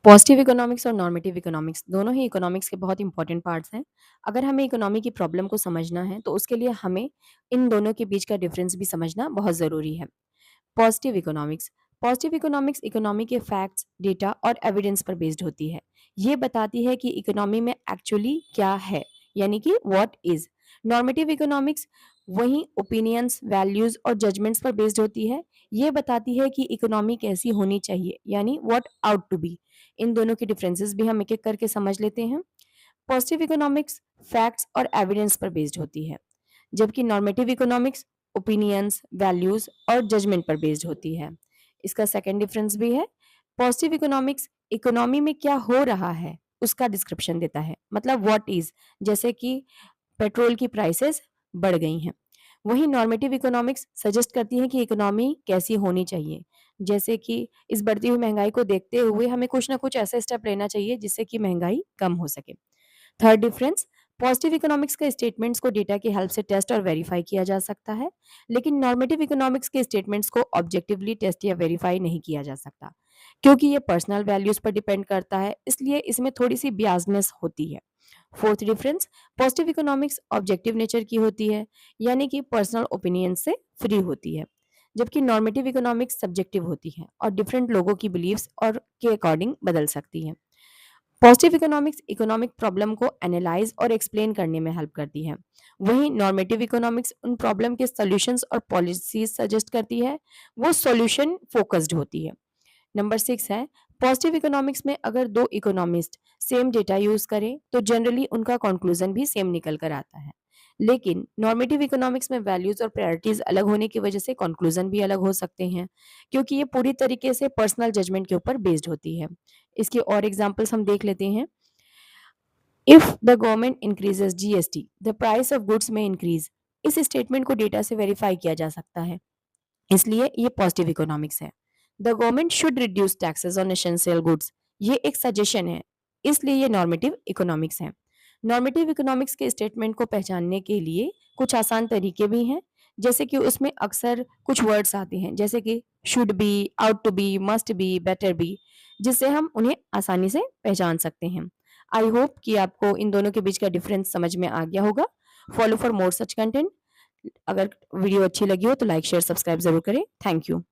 Positive economics और normative economics दोनों ही economics के बहुत इंपॉर्टेंट पार्ट्स हैं। अगर हमें इकोनॉमी की प्रॉब्लम को समझना है तो उसके लिए हमें इन दोनों के बीच का डिफरेंस भी समझना बहुत ज़रूरी है। Positive economics positive economics economy के फैक्ट्स, डेटा और एविडेंस पर बेस्ड होती है। ये बताती है कि इकोनॉमी में एक्चुअली क्या है, यानी कि व्हाट इज। नॉर्मेटिव इकोनॉमिक्स वहीं ओपिनियंस, वैल्यूज और जजमेंट्स पर बेस्ड होती है। ये बताती है कि इकोनॉमी कैसी होनी चाहिए, यानी व्हाट आउट टू बी। इन दोनों के डिफरेंसेस भी हम एक एक करके समझ लेते हैं। पॉजिटिव इकोनॉमिक्स फैक्ट्स और एविडेंस पर बेस्ड होती है, जबकि नॉर्मेटिव इकोनॉमिक्स ओपिनियंस, वैल्यूज और जजमेंट पर बेस्ड होती है। इसका सेकंड डिफरेंस भी है। पॉजिटिव इकोनॉमिक्स इकोनॉमी में क्या हो रहा है उसका डिस्क्रिप्शन देता है, मतलब व्हाट इज, जैसे कि पेट्रोल की प्राइसेस बढ़ गई हैं। वहीं नॉर्मेटिव इकोनॉमिक्स सजेस्ट करती है कि इकोनॉमी कैसी होनी चाहिए, जैसे कि इस बढ़ती हुई महंगाई को देखते हुए हमें कुछ ना कुछ ऐसे स्टेप लेना चाहिए जिससे कि महंगाई कम हो सके। थर्ड डिफरेंस, पॉजिटिव इकोनॉमिक्स के स्टेटमेंट्स को डेटा की हेल्प से टेस्ट और वेरीफाई किया जा सकता है, लेकिन नॉर्मेटिव इकोनॉमिक्स के स्टेटमेंट्स को ऑब्जेक्टिवली टेस्ट या वेरीफाई नहीं किया जा सकता, क्योंकि ये पर्सनल वैल्यूज पर डिपेंड करता है, इसलिए इसमें थोड़ी सी बियासनेस होती है। Fourth difference, positive economics objective nature की होती है, यानी कि पर्सनल ओपिनियन से फ्री होती है, जबकि नॉर्मेटिव इकोनॉमिक्स सब्जेक्टिव होती है और डिफरेंट लोगों की बिलीव्स और के अकॉर्डिंग बदल सकती है। पॉजिटिव इकोनॉमिक्स इकोनॉमिक प्रॉब्लम को एनालाइज और एक्सप्लेन करने में हेल्प करती है, वहीं नॉर्मेटिव इकोनॉमिक्स उन प्रॉब्लम के सॉल्यूशंस और पॉलिसीज सजेस्ट करती है, वो सॉल्यूशन फोकस्ड होती है। नंबर 6 है, पॉजिटिव इकोनॉमिक्स में अगर दो इकोनॉमिस्ट सेम डेटा यूज करें तो जनरली उनका कंक्लूजन भी सेम निकल कर आता है, लेकिन नॉर्मेटिव इकोनॉमिक्स में वैल्यूज और प्रायोरिटीज अलग होने की वजह से कंक्लूजन भी अलग हो सकते हैं, क्योंकि ये पूरी तरीके से पर्सनल जजमेंट के ऊपर बेस्ड होती है। इसके और एग्जांपल्स हम देख लेते हैं। If the government increases GST the price of goods में इंक्रीज। इस स्टेटमेंट को डेटा से वेरीफाई किया जा सकता है, इसलिए ये पॉजिटिव इकोनॉमिक्स है। The government should reduce taxes on essential goods, ये एक सजेशन है, इसलिए ये नॉर्मेटिव इकोनॉमिक्स है। नॉर्मेटिव इकोनॉमिक्स के स्टेटमेंट को पहचानने के लिए कुछ आसान तरीके भी हैं, जैसे कि उसमें अक्सर कुछ वर्ड्स आते हैं, जैसे कि should be, ought to be, must be, better be, जिससे हम उन्हें आसानी से पहचान सकते हैं। आई होप कि आपको इन दोनों के बीच का डिफरेंस समझ में आ गया होगा। Follow for more such content. अगर वीडियो अच्छी लगी हो तो लाइक शेयर सब्सक्राइब जरूर करें। Thank you.